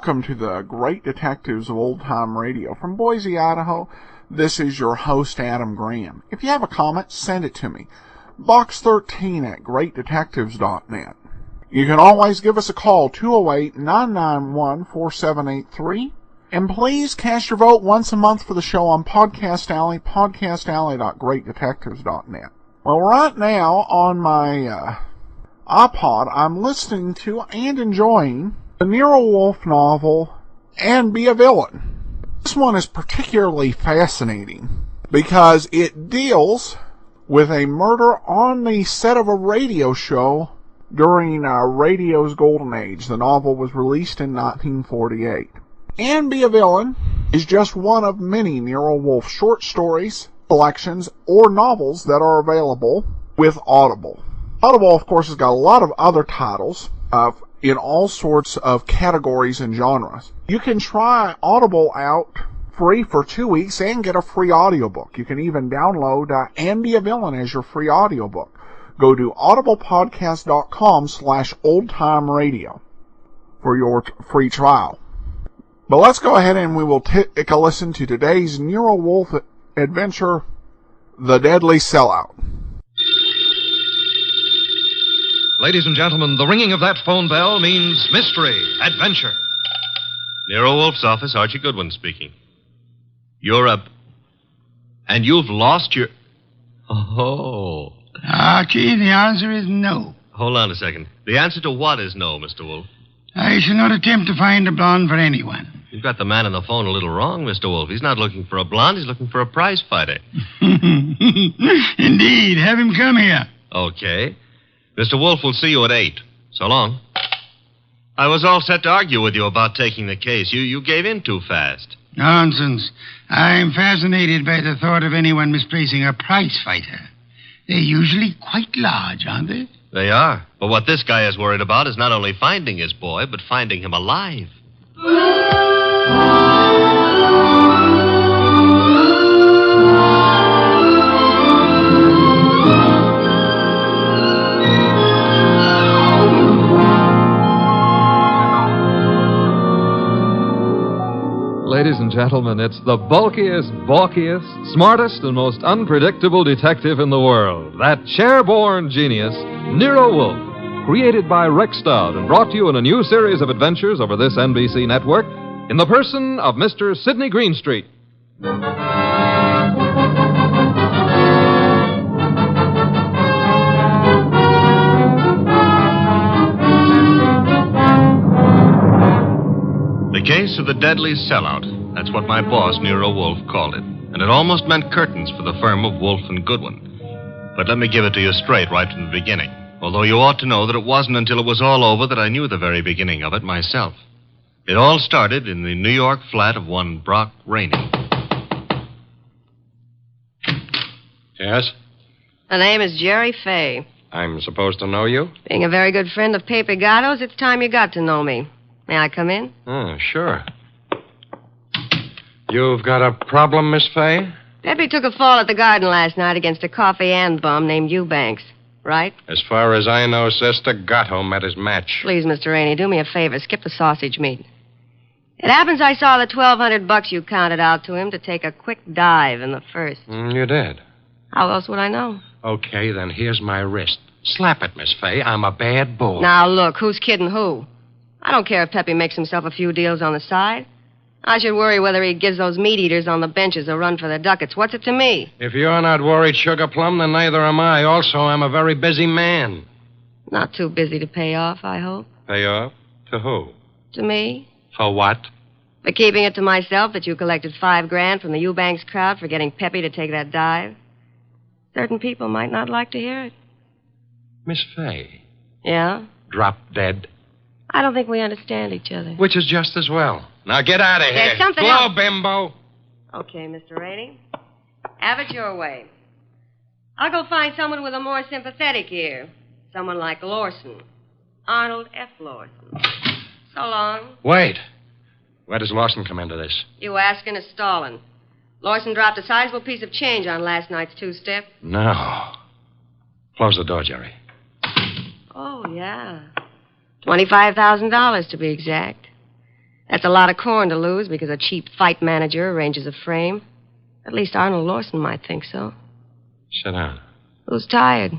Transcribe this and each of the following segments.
Welcome to the Great Detectives of Old Time Radio. From Boise, Idaho, this is your host, Adam Graham. If you have a comment, send it to me. Box 13 at greatdetectives.net. You can always give us a call, 208-991-4783. And please cast your vote once a month for the show on Podcast Alley, podcastalley.greatdetectives.net. Well, right now on my iPod, I'm listening to and enjoying the Nero Wolfe novel, And Be a Villain. This one is particularly fascinating because it deals with a murder on the set of a radio show during radio's golden age. The novel was released in 1948. And Be a Villain is just one of many Nero Wolfe short stories, collections, or novels that are available with Audible. Audible, of course, has got a lot of other titles in all sorts of categories and genres. You can try Audible out free for 2 weeks and get a free audiobook. You can even download And Be a Villain as your free audiobook. Go to audiblepodcast.com/oldtimeradio for your free trial. But let's go ahead and we will take a listen to today's Nero Wolfe adventure, The Deadly Sellout. Ladies and gentlemen, the ringing of that phone bell means mystery, adventure. Nero Wolfe's office, Archie Goodwin speaking. You're and you've lost your... Oh. Archie, the answer is no. Hold on a second. The answer to what is no, Mr. Wolfe? I shall not attempt to find a blonde for anyone. You've got the man on the phone a little wrong, Mr. Wolfe. He's not looking for a blonde. He's looking for a prize fighter. Indeed. Have him come here. Okay. Mr. Wolfe will see you at 8. So long. I was all set to argue with you about taking the case. You gave in too fast. Nonsense. I'm fascinated by the thought of anyone misplacing a prize fighter. They're usually quite large, aren't they? They are. But what this guy is worried about is not only finding his boy, but finding him alive. Ladies and gentlemen, it's the bulkiest, balkiest, smartest, and most unpredictable detective in the world. That chair-born genius, Nero Wolfe, created by Rex Stout and brought to you in a new series of adventures over this NBC network in the person of Mr. Sidney Greenstreet. The case of the deadly sellout. That's what my boss, Nero Wolfe, called it. And it almost meant curtains for the firm of Wolfe and Goodwin. But let me give it to you straight right from the beginning. Although you ought to know that it wasn't until it was all over that I knew the very beginning of it myself. It all started in the New York flat of one Brock Rainey. Yes? The name is Jerry Fay. I'm supposed to know you? Being a very good friend of Pepe Gatto's, it's time you got to know me. May I come in? Oh, sure. You've got a problem, Miss Fay? Pepe took a fall at the garden last night against a coffee and bum named Eubanks, right? As far as I know, Sister Gatto met his match. Please, Mr. Rainey, do me a favor. Skip the sausage meat. It happens I saw the $1,200 you counted out to him to take a quick dive in the first. You did? How else would I know? Okay, then here's my wrist. Slap it, Miss Fay. I'm a bad bull. Now, look, who's kidding who? I don't care if Pepe makes himself a few deals on the side. I should worry whether he gives those meat eaters on the benches a run for the ducats. What's it to me? If you're not worried, Sugar Plum, then neither am I. Also, I'm a very busy man. Not too busy to pay off, I hope. Pay off? To who? To me. For what? For keeping it to myself that you collected $5,000 from the Eubanks crowd for getting Pepe to take that dive. Certain people might not like to hear it. Miss Fay. Yeah? Drop dead. I don't think we understand each other. Which is just as well. Now get out of here. There's something Go, else. bimbo. Okay, Mr. Rainey. Have it your way. I'll go find someone with a more sympathetic ear. Someone like Lawson. Arnold F. Lawson. So long. Wait. Where does Lawson come into this? You asking is stalling. Lawson dropped a sizable piece of change on last night's two-step. No. Close the door, Jerry. Oh, yeah. $25,000 to be exact. That's a lot of corn to lose because a cheap fight manager arranges a frame. At least Arnold Lawson might think so. Sit down. Who's tired?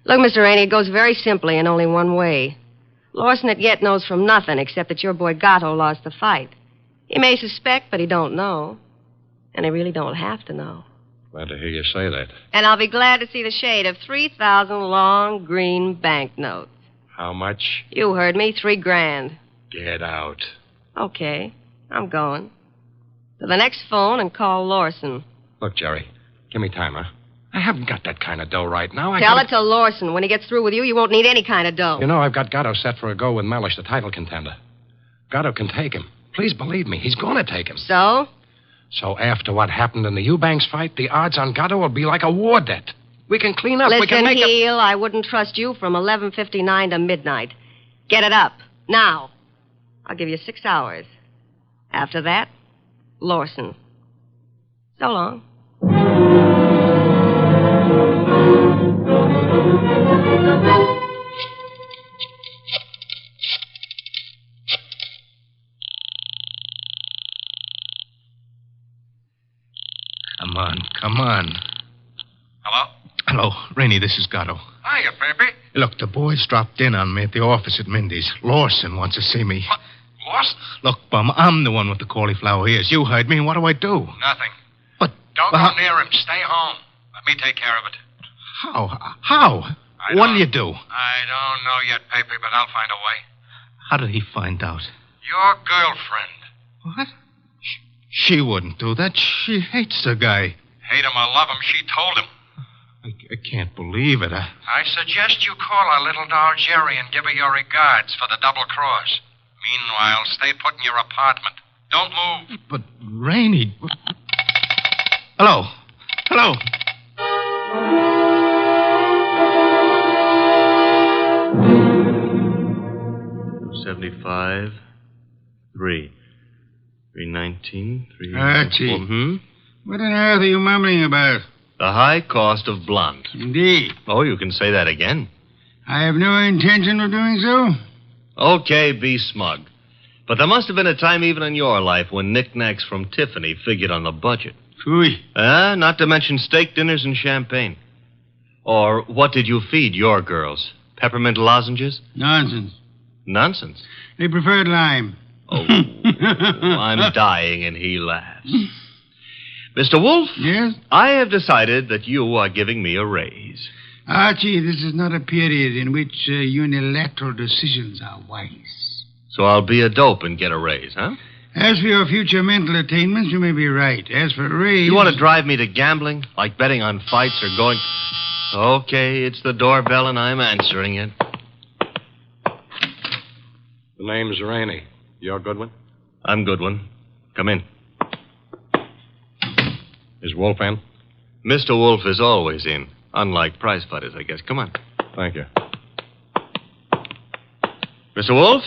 Look, Mr. Rainey, it goes very simply in only one way. Lawson at yet knows from nothing except that your boy Gatto lost the fight. He may suspect, but he don't know. And he really don't have to know. Glad to hear you say that. And I'll be glad to see the shade of 3,000 long green banknotes. How much? You heard me, $3,000. Get out. Okay, I'm going. To the next phone and call Lawson. Look, Jerry, give me time, huh? I haven't got that kind of dough right now. Tell it to Lawson. When he gets through with you, you won't need any kind of dough. You know, I've got Gatto set for a go with Mellish, the title contender. Gatto can take him. Please believe me, he's going to take him. So? So after what happened in the Eubanks fight, the odds on Gatto will be like a war debt. We can clean up. Listen, we can make Heel, I wouldn't trust you from 11:59 to midnight. Get it up. Now. I'll give you 6 hours. After that, Lawson. So long. Come on. Hello? Hello, Rainey, this is Gatto. Hiya, Pepe. Look, the boys dropped in on me at the office at Mindy's. Lawson wants to see me. What? Lost? Look, Bum, I'm the one with the cauliflower ears. You heard me. What do I do? Nothing. But... Don't go near him. Stay home. Let me take care of it. How? What do you do? I don't know yet, Pepe, but I'll find a way. How did he find out? Your girlfriend. What? She wouldn't do that. She hates the guy. Hate him or love him, she told him. I can't believe it. I suggest you call our little doll Jerry and give her your regards for the double cross. Meanwhile, stay put in your apartment. Don't move. But, Rainey... Hello? 75, 319, 3... Archie. What on earth are you mumbling about? The high cost of blonde. Indeed. Oh, you can say that again. I have no intention of doing so. Okay, be smug. But there must have been a time even in your life when knickknacks from Tiffany figured on the budget. Phooey. Not to mention steak dinners and champagne. Or what did you feed your girls? Peppermint lozenges? Nonsense. Nonsense? They preferred lime. Oh, I'm dying, and he laughs. Mr. Wolfe? Yes? I have decided that you are giving me a raise. Archie, this is not a period in which unilateral decisions are wise. So I'll be a dope and get a raise, huh? As for your future mental attainments, you may be right. As for a raise... You want to drive me to gambling? Like betting on fights or going... Okay, it's the doorbell and I'm answering it. The name's Rainey. You're Goodwin? I'm Goodwin. Come in. Is Wolfe in? Mr. Wolfe is always in. Unlike prize fighters, I guess. Come on. Thank you. Mr. Wolfe,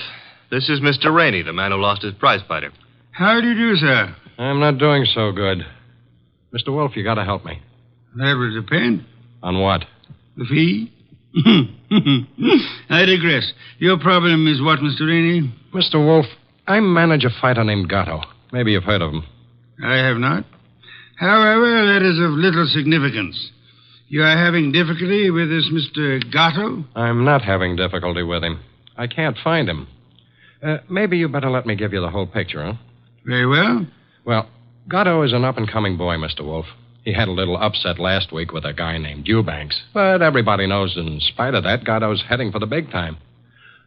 this is Mr. Rainey, the man who lost his prize fighter. How do you do, sir? I'm not doing so good. Mr. Wolfe, you gotta help me. That will depend. On what? The fee? I digress. Your problem is what, Mr. Rainey? Mr. Wolfe, I manage a fighter named Gatto. Maybe you've heard of him. I have not. However, that is of little significance. You are having difficulty with this Mr. Gatto? I'm not having difficulty with him. I can't find him. Maybe you better let me give you the whole picture, huh? Very well. Well, Gatto is an up-and-coming boy, Mr. Wolfe. He had a little upset last week with a guy named Eubanks. But everybody knows in spite of that, Gatto's heading for the big time.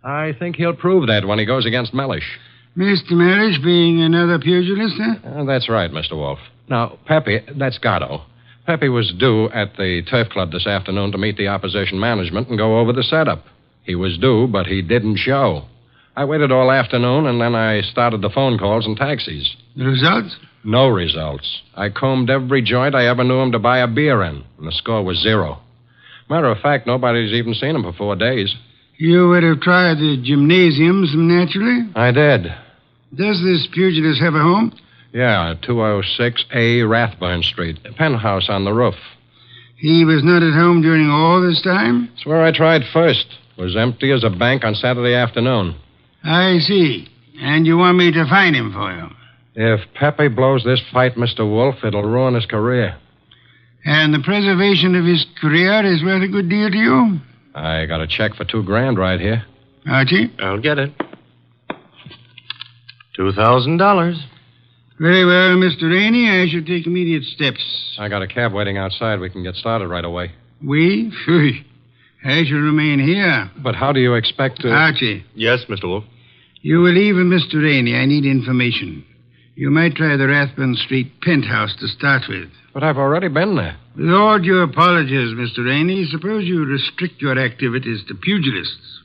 I think he'll prove that when he goes against Mellish. Mr. Mellish being another pugilist, huh? That's right, Mr. Wolfe. Now, Pepe, that's Gatto. Pepe was due at the Turf Club this afternoon to meet the opposition management and go over the setup. He was due, but he didn't show. I waited all afternoon, and then I started the phone calls and taxis. The results? No results. I combed every joint I ever knew him to buy a beer in, and the score was 0. Matter of fact, nobody's even seen him for 4 days. You would have tried the gymnasiums, naturally? I did. Does this pugilist have a home? Yeah, 206A Rathburn Street. A penthouse on the roof. He was not at home during all this time? It's where I tried first. It was empty as a bank on Saturday afternoon. I see. And you want me to find him for you? If Pepe blows this fight, Mr. Wolfe, it'll ruin his career. And the preservation of his career is worth a good deal to you? I got a check for $2,000 right here. Archie? I'll get it. $2,000. Very well, Mr. Rainey. I shall take immediate steps. I got a cab waiting outside. We can get started right away. We? Phew. I shall remain here. But how do you expect to... Archie, Yes, Mr. Wolfe. you will leave with Mr. Rainey. I need information. You might try the Rathbun Street penthouse to start with. But I've already been there. With all due apologies, Mr. Rainey, suppose you restrict your activities to pugilists.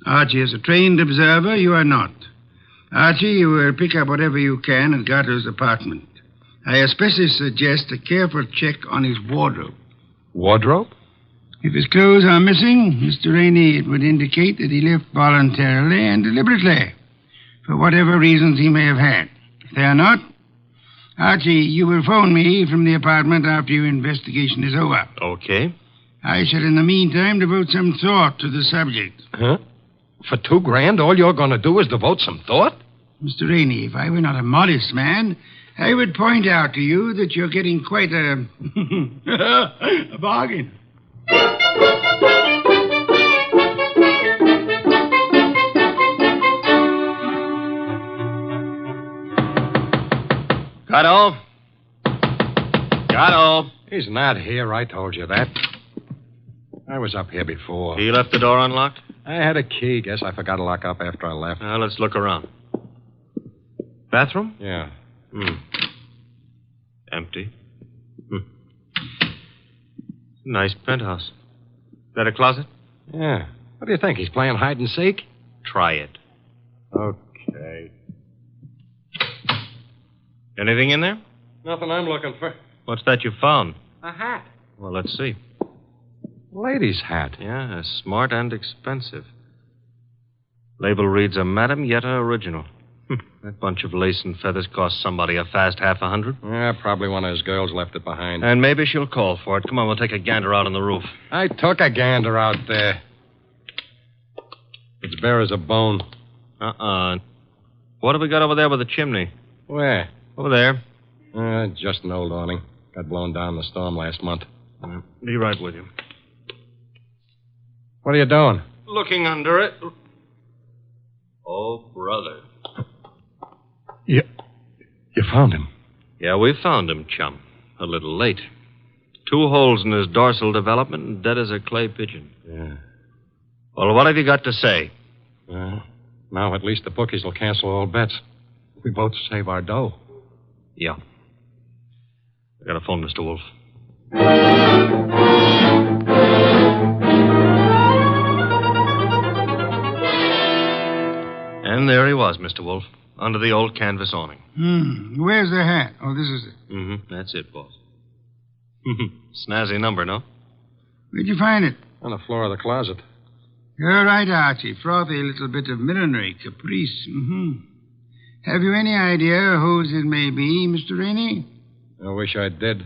Archie is a trained observer. You are not. Archie, you will pick up whatever you can at Gatto's apartment. I especially suggest a careful check on his wardrobe. Wardrobe? If his clothes are missing, Mr. Rainey, it would indicate that he left voluntarily and deliberately, for whatever reasons he may have had. If they are not, Archie, you will phone me from the apartment after your investigation is over. Okay. I shall, in the meantime, devote some thought to the subject. Huh? For $2,000, all you're going to do is devote some thought? Mr. Rainey, if I were not a modest man, I would point out to you that you're getting quite a... a bargain. Gatto? Gatto? He's not here. I told you that. I was up here before. He left the door unlocked? I had a key. Guess I forgot to lock up after I left. Now, let's look around. Bathroom? Yeah. Empty. Nice penthouse. Is that a closet? Yeah. What do you think? He's playing hide and seek? Try it. Okay. Anything in there? Nothing I'm looking for. What's that you found? A hat. Well, let's see. Lady's hat. Yeah, smart and expensive. Label reads a Madame Yetta original. That bunch of lace and feathers cost somebody a fast $50. Yeah, probably one of his girls left it behind. And maybe she'll call for it. Come on, we'll take a gander out on the roof. I took a gander out there. It's bare as a bone. What have we got over there with the chimney? Where? Over there. Just an old awning. Got blown down in the storm last month. Be right with you. What are you doing? Looking under it. Oh, brother. You found him? Yeah, we found him, chum. A little late. 2 holes in his dorsal development and dead as a clay pigeon. Yeah. Well, what have you got to say? Now at least the bookies will cancel all bets. We both save our dough. Yeah. I got a phone, Mr. Wolfe. And there he was, Mr. Wolfe, under the old canvas awning. Where's the hat? Oh, this is it. That's it, boss. Snazzy number, no? Where'd you find it? On the floor of the closet. You're right, Archie. Frothy little bit of millinery, caprice. Have you any idea whose it may be, Mr. Rainey? I wish I did.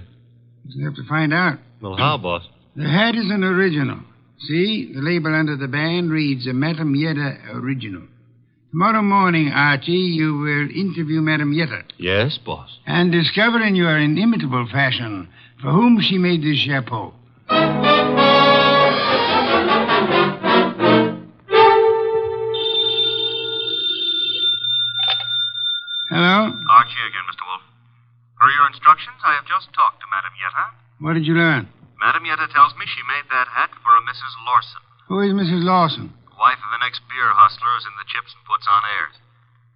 You'll have to find out. Well, how, boss? The hat is an original. See, the label under the band reads a Madame Yetta original. Tomorrow morning, Archie, you will interview Madame Yetta. Yes, boss. And discover in your inimitable fashion for whom she made this chapeau. Hello? Archie again, Mr. Wolfe. Per your instructions, I have just talked to Madame Yetta. What did you learn? Madame Yetta tells me she made that hat for a Mrs. Lawson, Who is Mrs. Lawson? wife of an ex-beer hustler who's in the chips and puts on airs.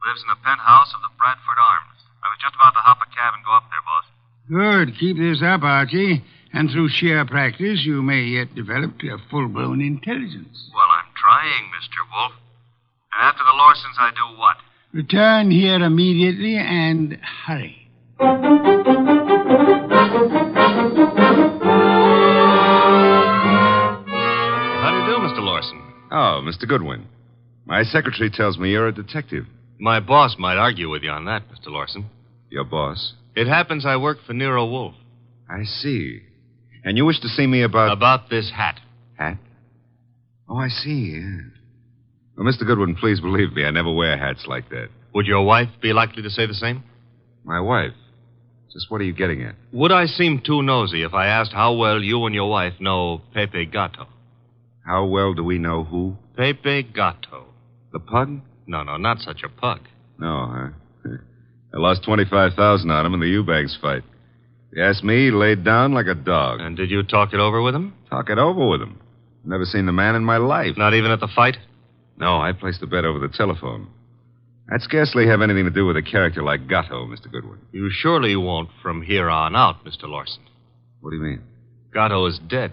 Lives in the penthouse of the Bradford Arms. I was just about to hop a cab and go up there, boss. Good. Keep this up, Archie. And through sheer practice, you may yet develop a full-blown intelligence. Well, I'm trying, Mr. Wolfe. And after the Lawsons, I do what? Return here immediately and hurry. How do you do, Mr. Lawson? Oh, Mr. Goodwin. My secretary tells me you're a detective. My boss might argue with you on that, Mr. Lawson. Your boss? It happens I work for Nero Wolfe. I see. And you wish to see me about... About this hat. Hat? Oh, I see, yeah. Well, Mr. Goodwin, please believe me, I never wear hats like that. Would your wife be likely to say the same? My wife? Just what are you getting at? Would I seem too nosy if I asked how well you and your wife know Pepe Gato? How well do we know who? Pepe Gato. The pug? No, not such a pug. No, huh? I lost $25,000 on him in the Eubanks fight. If you ask me, he laid down like a dog. And did you talk it over with him? Talk it over with him. Never seen the man in my life. Not even at the fight? No, I placed the bet over the telephone. I'd scarcely have anything to do with a character like Gatto, Mr. Goodwin. You surely won't from here on out, Mr. Lawson. What do you mean? Gatto is dead.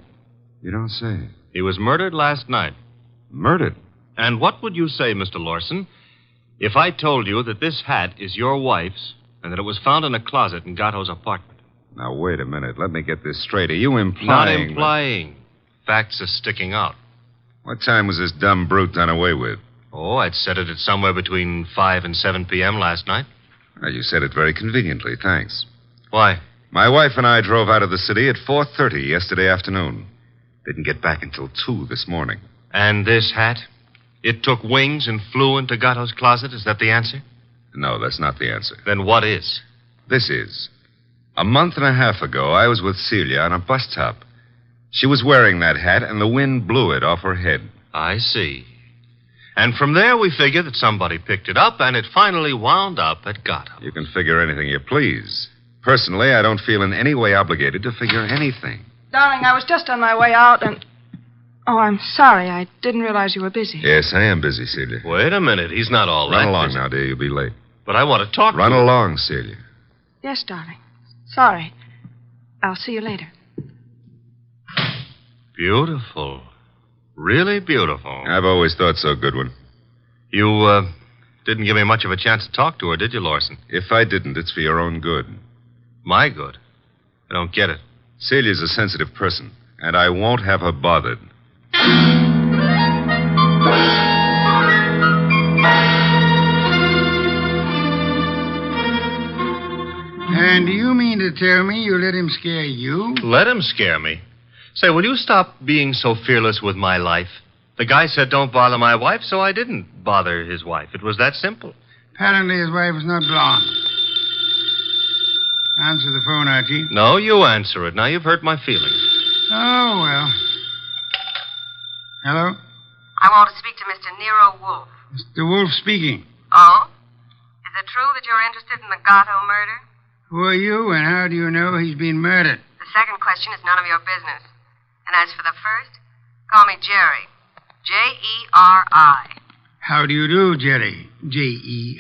You don't say. He was murdered last night. Murdered? And what would you say, Mr. Lawson, if I told you that this hat is your wife's and that it was found in a closet in Gatto's apartment? Now, wait a minute. Let me get this straight. Are you implying... Not implying. Facts are sticking out. What time was this dumb brute done away with? Oh, I'd set it at somewhere between 5 and 7 p.m. last night. Well, you said it very conveniently. Thanks. Why? My wife and I drove out of the city at 4:30 yesterday afternoon. Didn't get back until 2 this morning. And this hat? It took wings and flew into Gatto's closet? Is that the answer? No, that's not the answer. Then what is? This is. A month and a half ago, I was with Celia on a bus top. She was wearing that hat, and the wind blew it off her head. I see. And from there, we figure that somebody picked it up, and it finally wound up at Gatto. You can figure anything you please. Personally, I don't feel in any way obligated to figure anything. Darling, I was just on my way out, and... Oh, I'm sorry. I didn't realize you were busy. Yes, I am busy, Celia. Wait a minute. He's not all Run that along busy. now, dear. You'll be late. But I want to talk Run to you. along, Celia. Yes, darling. Sorry. I'll see you later. Beautiful. Really beautiful. I've always thought so, Goodwin. You, didn't give me much of a chance to talk to her, did you, Lawson? If I didn't, it's for your own good. My good? I don't get it. Celia's a sensitive person, and I won't have her bothered. And do you mean to tell me you let him scare you? Let him scare me. Say, will you stop being so fearless with my life? The guy said don't bother my wife, so I didn't bother his wife. It was that simple. Apparently his wife was not blonde. Answer the phone, Archie. No, you answer it. Now you've hurt my feelings. Oh, well. Hello? I want to speak to Mr. Nero Wolfe. Mr. Wolfe speaking. Oh? Is it true that you're interested in the Gatto murder? Who are you, and how do you know he's been murdered? The second question is none of your business. And as for the first, call me Jerry. Jerry. How do you do, Jerry? Jerry.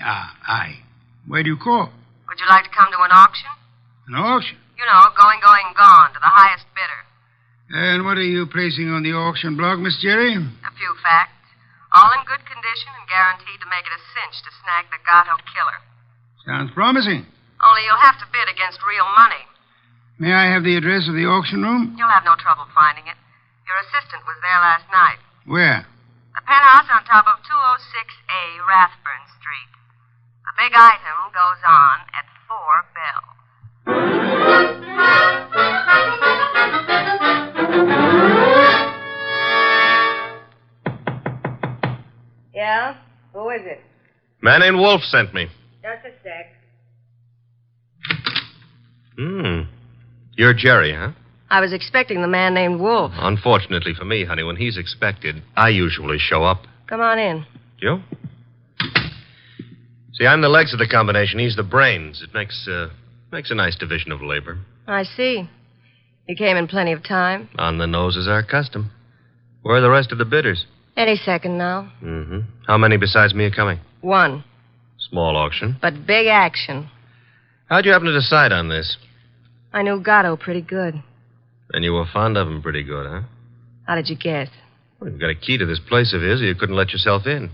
Where do you call? Would you like to come to an auction? An auction? You know, going, gone, to the highest bidder. And what are you placing on the auction block, Miss Jerry? A few facts. All in good condition and guaranteed to make it a cinch to snag the Gatto killer. Sounds promising. Only you'll have to bid against real money. May I have the address of the auction room? You'll have no trouble finding it. Your assistant was there last night. Where? The penthouse on top of 206A Rathburn Street. The big item goes on at 4 bells. Yeah? Who is it? Man named Wolfe sent me. Just a sec. You're Jerry, huh? I was expecting the man named Wolfe. Unfortunately for me, honey, when he's expected, I usually show up. Come on in. You? See, I'm the legs of the combination. He's the brains. It makes a nice division of labor. I see. You came in plenty of time. On the nose is our custom. Where are the rest of the bidders? Any second now. Mm-hmm. How many besides me are coming? One. Small auction. But big action. How'd you happen to decide on this? I knew Gatto pretty good. And you were fond of him pretty good, huh? How did you guess? Well, you've got a key to this place of his, or you couldn't let yourself in.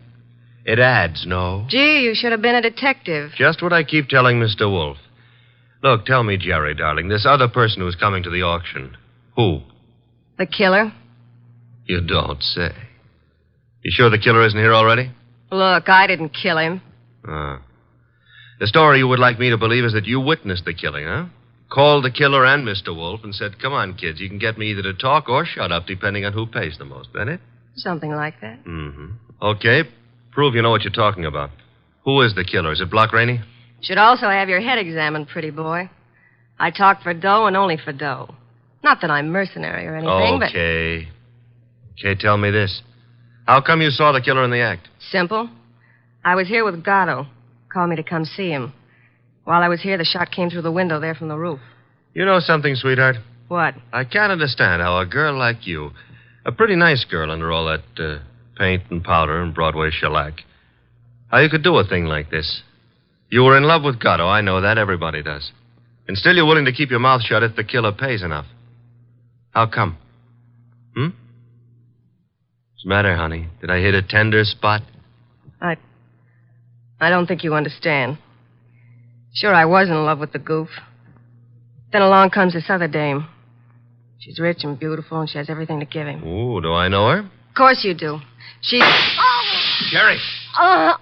It adds, no? Gee, you should have been a detective. Just what I keep telling Mr. Wolfe. Look, tell me, Jerry, darling, this other person who's coming to the auction, who? The killer? You don't say. You sure the killer isn't here already? Look, I didn't kill him. The story you would like me to believe is that you witnessed the killing, huh? Called the killer and Mr. Wolfe and said, come on, kids, you can get me either to talk or shut up, depending on who pays the most. That it? Something like that. Mm-hmm. Okay, prove you know what you're talking about. Who is the killer? Is it Block Rainey? Should also have your head examined, pretty boy. I talk for dough and only for dough. Not that I'm mercenary or anything, but... Okay, tell me this. How come you saw the killer in the act? Simple. I was here with Gatto. Called me to come see him. While I was here, the shot came through the window there from the roof. You know something, sweetheart? What? I can't understand how a girl like you, a pretty nice girl under all that paint and powder and Broadway shellac, how you could do a thing like this. You were in love with Gatto, I know that. Everybody does. And still you're willing to keep your mouth shut if the killer pays enough. How come? What's the matter, honey? Did I hit a tender spot? I don't think you understand. Sure, I was in love with the goof. Then along comes this other dame. She's rich and beautiful, and she has everything to give him. Ooh, do I know her? Of course you do. She's... Jerry. Oh.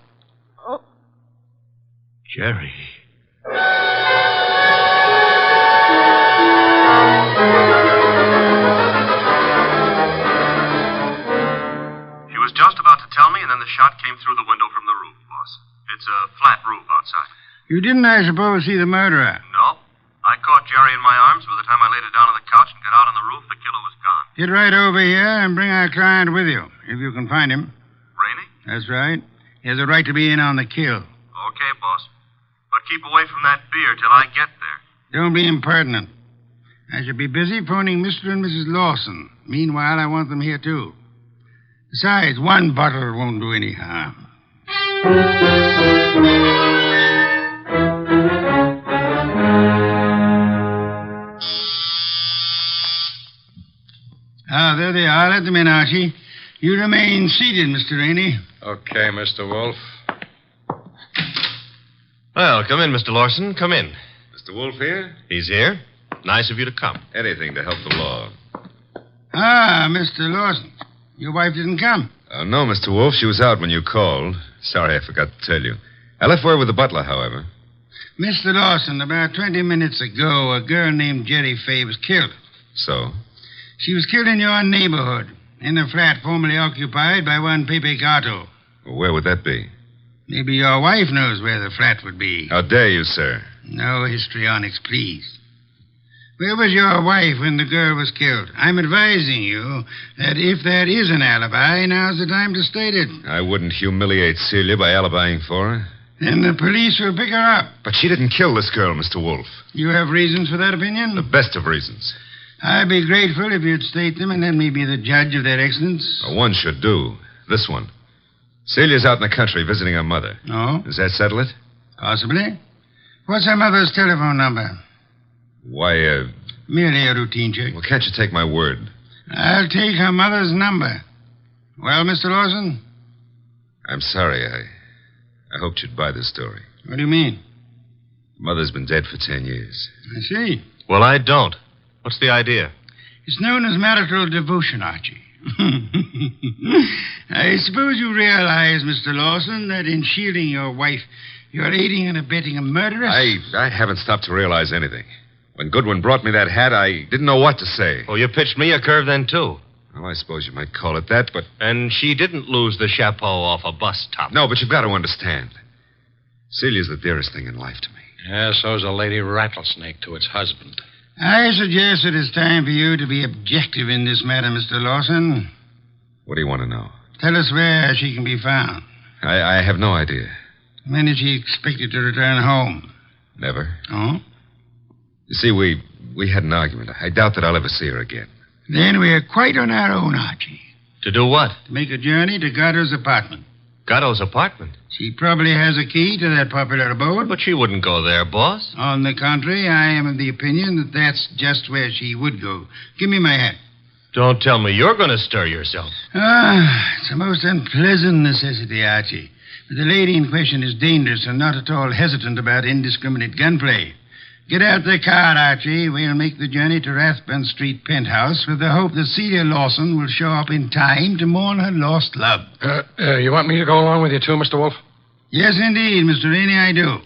Jerry. She was just about to tell me, and then the shot came through the window from the roof, boss. It's a flat roof outside. You didn't, I suppose, see the murderer? No. I caught Jerry in my arms. By the time I laid her down on the couch and got out on the roof, the killer was gone. Get right over here and bring our client with you, if you can find him. Rainey? That's right. He has a right to be in on the kill. Okay, boss. But keep away from that beer till I get there. Don't be impertinent. I shall be busy phoning Mr. and Mrs. Lawson. Meanwhile, I want them here, too. Besides, one bottle won't do any harm. There they are. Let them in, Archie. You remain seated, Mr. Rainey. Okay, Mr. Wolfe. Well, come in, Mr. Lawson. Come in. Mr. Wolfe here? He's here. Nice of you to come. Anything to help the law. Ah, Mr. Lawson. Your wife didn't come. No, Mr. Wolfe. She was out when you called. Sorry, I forgot to tell you. I left word with the butler, however. Mr. Lawson, about 20 minutes ago, a girl named Tue Feb was killed. So? She was killed in your neighborhood, in a flat formerly occupied by one Pepe Gatto. Well, where would that be? Maybe your wife knows where the flat would be. How dare you, sir? No histrionics, please. Where was your wife when the girl was killed? I'm advising you that if there is an alibi, now's the time to state it. I wouldn't humiliate Celia by alibying for her. Then the police will pick her up. But she didn't kill this girl, Mr. Wolfe. You have reasons for that opinion? The best of reasons. I'd be grateful if you'd state them and let me be the judge of their excellence. One should do. This one. Celia's out in the country visiting her mother. Oh? Does that settle it? Possibly. What's her mother's telephone number? Why, Merely a routine check. Well, can't you take my word? I'll take her mother's number. Well, Mr. Lawson? I'm sorry. I hoped you'd buy this story. What do you mean? Mother's been dead for 10 years. I see. Well, I don't. What's the idea? It's known as marital devotion, Archie. I suppose you realize, Mr. Lawson, that in shielding your wife, you're aiding and abetting a murderess? I haven't stopped to realize anything. When Goodwin brought me that hat, I didn't know what to say. Oh, you pitched me a curve then, too. Well, I suppose you might call it that, but... And she didn't lose the chapeau off a bus top. No, but you've got to understand. Celia's the dearest thing in life to me. Yeah, so's a lady rattlesnake to its husband. I suggest it is time for you to be objective in this matter, Mr. Lawson. What do you want to know? Tell us where she can be found. I have no idea. When is she expected to return home? Never. Oh? You see, we had an argument. I doubt that I'll ever see her again. Then we're quite on our own, Archie. To do what? To make a journey to Gatto's apartment. Gatto's apartment? She probably has a key to that popular abode. But she wouldn't go there, boss. On the contrary, I am of the opinion that that's just where she would go. Give me my hat. Don't tell me you're going to stir yourself. It's a most unpleasant necessity, Archie. But the lady in question is dangerous and not at all hesitant about indiscriminate gunplay. Get out the car, Archie. We'll make the journey to Rathbun Street penthouse with the hope that Celia Lawson will show up in time to mourn her lost love. You want me to go along with you, too, Mr. Wolfe? Yes, indeed, Mr. Rainey, I do.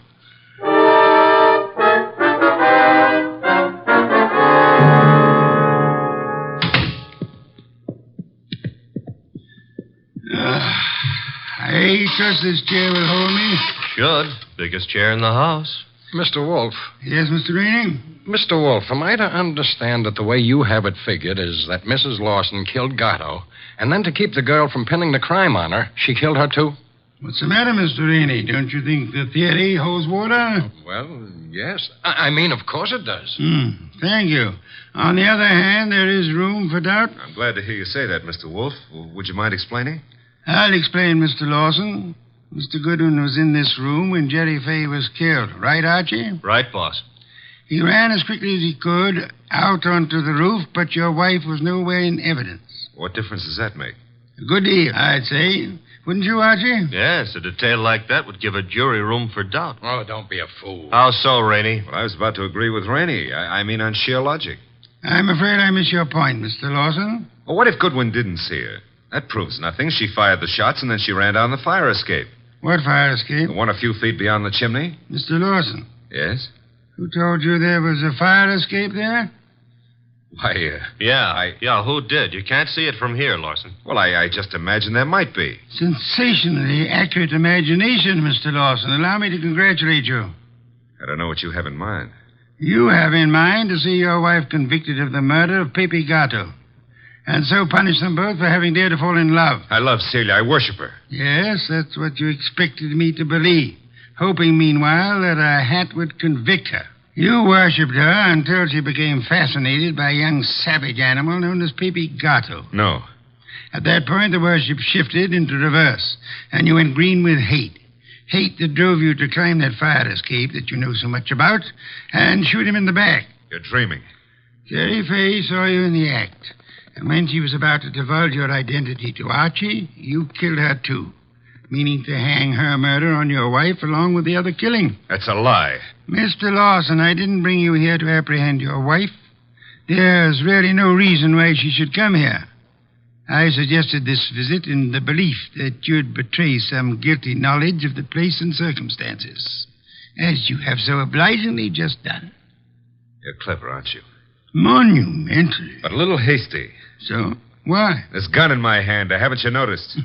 I trust this chair will hold me. Should. Biggest chair in the house. Mr. Wolfe. Yes, Mr. Rainey? Mr. Wolfe, am I to understand that the way you have it figured is that Mrs. Lawson killed Gatto, and then to keep the girl from pinning the crime on her, she killed her too? What's the matter, Mr. Rainey? Don't you think the theory holds water? Well, yes. I mean, of course it does. Thank you. On the other hand, there is room for doubt. I'm glad to hear you say that, Mr. Wolfe. Would you mind explaining? I'll explain, Mr. Lawson. Mr. Goodwin was in this room when Jerry Fay was killed. Right, Archie? Right, boss. He ran as quickly as he could out onto the roof, but your wife was nowhere in evidence. What difference does that make? A good deal, I'd say. Wouldn't you, Archie? Yes, a detail like that would give a jury room for doubt. Oh, don't be a fool. How so, Rainey? Well, I was about to agree with Rainey. I mean on sheer logic. I'm afraid I miss your point, Mr. Lawson. Well, what if Goodwin didn't see her? That proves nothing. She fired the shots, and then she ran down the fire escape. What fire escape? The one a few feet beyond the chimney. Mr. Lawson. Yes? Who told you there was a fire escape there? Why, Yeah, who did? You can't see it from here, Lawson. Well, I just imagined there might be. Sensationally accurate imagination, Mr. Lawson. Allow me to congratulate you. I don't know what you have in mind. You have in mind to see your wife convicted of the murder of Pepe Gatto, and so punish them both for having dared to fall in love. I love Celia. I worship her. Yes, that's what you expected me to believe, hoping, meanwhile, that a hat would convict her. You worshipped her until she became fascinated by a young savage animal known as Pepe Gatto. No. At that point, the worship shifted into reverse, and you went green with hate. Hate that drove you to climb that fire escape that you know so much about and shoot him in the back. You're dreaming. Jerry Fay saw you in the act, and when she was about to divulge your identity to Archie, you killed her too, meaning to hang her murder on your wife along with the other killing. That's a lie. Mr. Lawson, I didn't bring you here to apprehend your wife. There's really no reason why she should come here. I suggested this visit in the belief that you'd betray some guilty knowledge of the place and circumstances, as you have so obligingly just done. You're clever, aren't you? Monumentally. But a little hasty. So, why? This gun in my hand, haven't you noticed?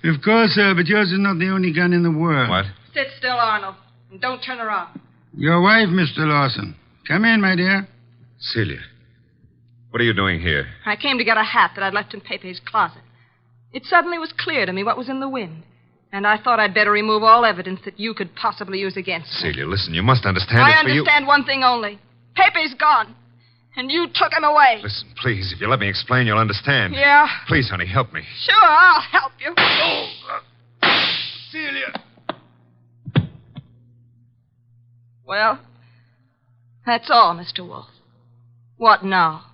Of course, sir, but yours is not the only gun in the world. What? Sit still, Arnold, and don't turn around. Your wife, Mr. Lawson. Come in, my dear. Celia, what are you doing here? I came to get a hat that I'd left in Pepe's closet. It suddenly was clear to me what was in the wind, and I thought I'd better remove all evidence that you could possibly use against me. Celia, listen, you must understand I it's for you. understand one thing only. Pepe's gone, and you took him away. Listen, please, if you let me explain, you'll understand. Yeah? Please, honey, help me. Sure, I'll help you. Celia! Well, that's all, Mr. Wolfe. What now?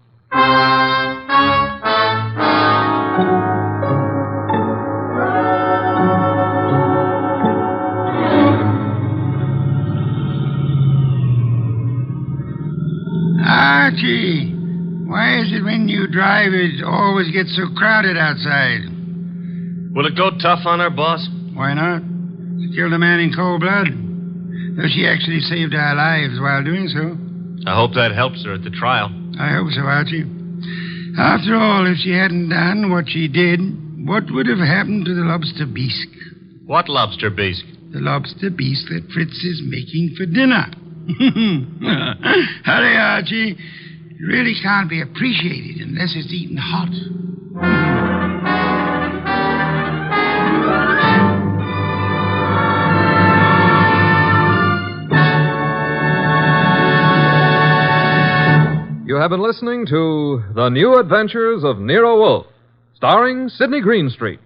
Archie, why is it when you drive it always gets so crowded outside? Will it go tough on her, boss? Why not? She killed a man in cold blood, though she actually saved our lives while doing so. I hope that helps her at the trial. I hope so, Archie. After all, if she hadn't done what she did, what would have happened to the lobster bisque? What lobster bisque? The lobster bisque that Fritz is making for dinner. Hurry, Archie. It really can't be appreciated unless it's eaten hot. You have been listening to The New Adventures of Nero Wolfe, starring Sidney Greenstreet.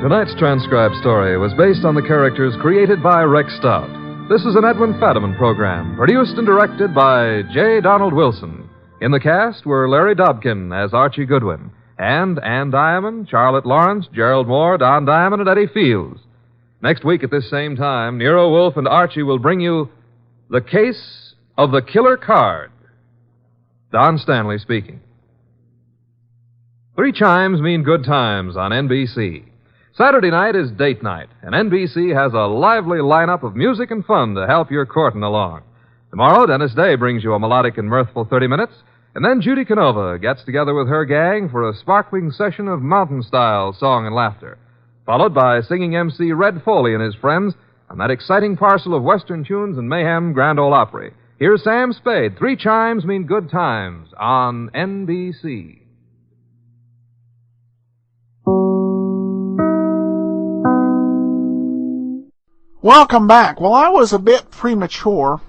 Tonight's transcribed story was based on the characters created by Rex Stout. This is an Edwin Fadiman program, produced and directed by J. Donald Wilson. In the cast were Larry Dobkin as Archie Goodwin, and Ann Diamond, Charlotte Lawrence, Gerald Moore, Don Diamond, and Eddie Fields. Next week at this same time, Nero Wolfe and Archie will bring you The Case of the Killer Card. Don Stanley speaking. 3 chimes mean good times on NBC. Saturday night is date night, and NBC has a lively lineup of music and fun to help your courting along. Tomorrow, Dennis Day brings you a melodic and mirthful 30 minutes, and then Judy Canova gets together with her gang for a sparkling session of mountain-style song and laughter, followed by singing MC Red Foley and his friends on that exciting parcel of Western tunes and mayhem Grand Ole Opry. Here's Sam Spade. 3 chimes mean good times on NBC. Welcome back. Well, I was a bit premature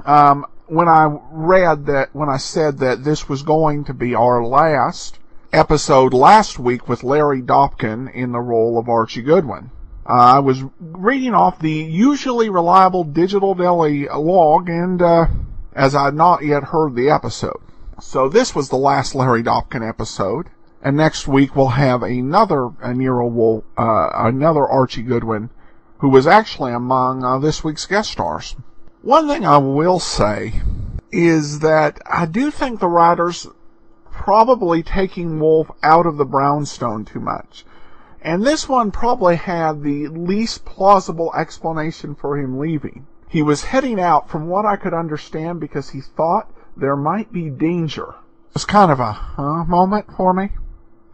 when I said that this was going to be our last episode last week with Larry Dobkin in the role of Archie Goodwin. I was reading off the usually reliable Digital Deli log, and as I had not yet heard the episode. So this was the last Larry Dobkin episode, and next week we'll have another Nero Wolfe, another Archie Goodwin, who was actually among this week's guest stars. One thing I will say is that I do think the writers probably taking Wolfe out of the brownstone too much. And this one probably had the least plausible explanation for him leaving. He was heading out, from what I could understand, because he thought there might be danger. It was kind of a moment for me.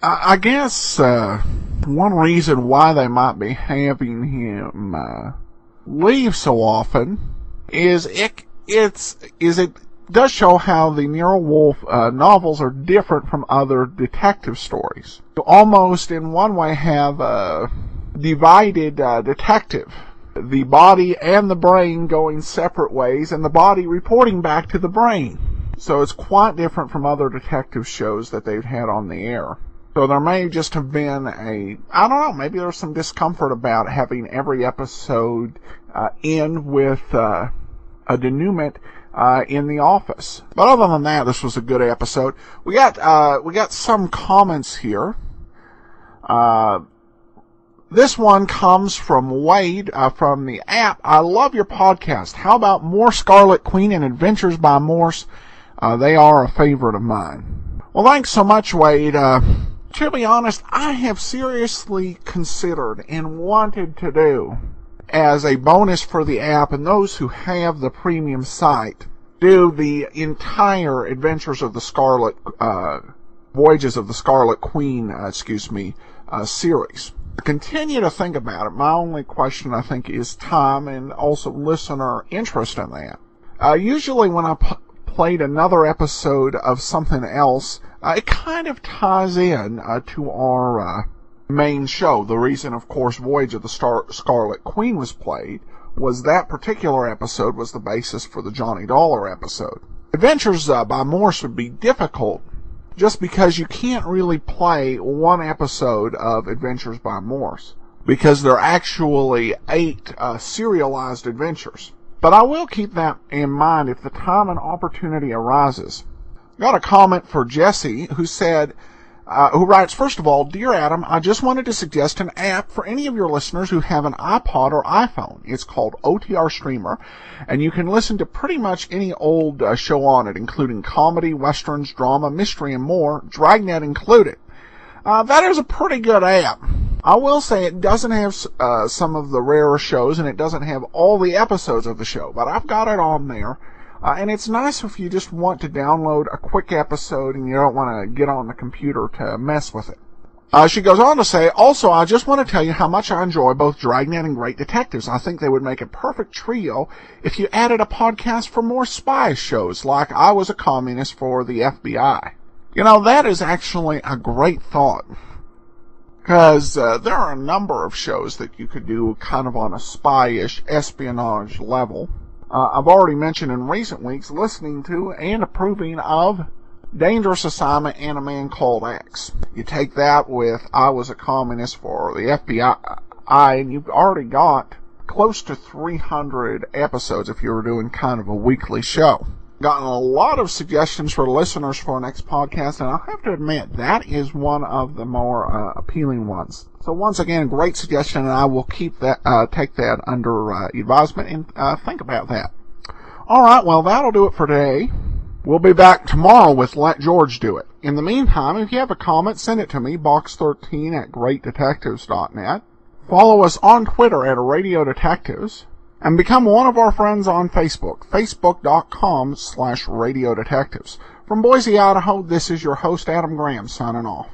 I guess one reason why they might be having him leave so often is it does show how the Nero Wolfe novels are different from other detective stories. You almost, in one way, have a divided detective. The body and the brain going separate ways, and the body reporting back to the brain. So it's quite different from other detective shows that they've had on the air. So there may just have been I don't know, maybe there's some discomfort about having every episode end with a denouement in the office. But other than that, this was a good episode. We got some comments here. This one comes from Wade from the app. I love your podcast. How about more Scarlet Queen and Adventures by Morse? They are a favorite of mine. Well, thanks so much, Wade. To be honest, I have seriously considered and wanted to do, as a bonus for the app and those who have the premium site, do the entire Adventures of the Scarlet, Voyages of the Scarlet Queen, series. I continue to think about it. My only question, I think, is time and also listener interest in that. Usually when I played another episode of something else, it kind of ties in to our main show. The reason, of course, Voyage of the Scarlet Queen was played was that particular episode was the basis for the Johnny Dollar episode. Adventures by Morse would be difficult just because you can't really play one episode of Adventures by Morse, because they're actually 8 serialized adventures. But I will keep that in mind if the time and opportunity arises. Got a comment for Jesse who said, who writes, first of all, Dear Adam, I just wanted to suggest an app for any of your listeners who have an iPod or iPhone. It's called OTR Streamer, and you can listen to pretty much any old show on it, including comedy, westerns, drama, mystery, and more, Dragnet included. That is a pretty good app. I will say it doesn't have some of the rarer shows, and it doesn't have all the episodes of the show, but I've got it on there. And it's nice if you just want to download a quick episode and you don't want to get on the computer to mess with it. She goes on to say, also, I just want to tell you how much I enjoy both Dragnet and Great Detectives. I think they would make a perfect trio if you added a podcast for more spy shows, like I Was a Communist for the FBI. You know, that is actually a great thought. Because there are a number of shows that you could do kind of on a spy-ish espionage level. I've already mentioned in recent weeks listening to and approving of Dangerous Assignment and A Man Called X. You take that with I Was a Communist for the FBI, and you've already got close to 300 episodes if you were doing kind of a weekly show. Gotten a lot of suggestions for listeners for our next podcast, and I'll have to admit that is one of the more appealing ones. So once again, great suggestion, and I will keep that, take that under advisement and think about that. All right, well, that'll do it for today. We'll be back tomorrow with Let George Do It. In the meantime, if you have a comment, send it to me, box13 at greatdetectives.net. Follow us on Twitter at Radio Detectives, and become one of our friends on Facebook, facebook.com/Radio Detectives. From Boise, Idaho, this is your host, Adam Graham, signing off.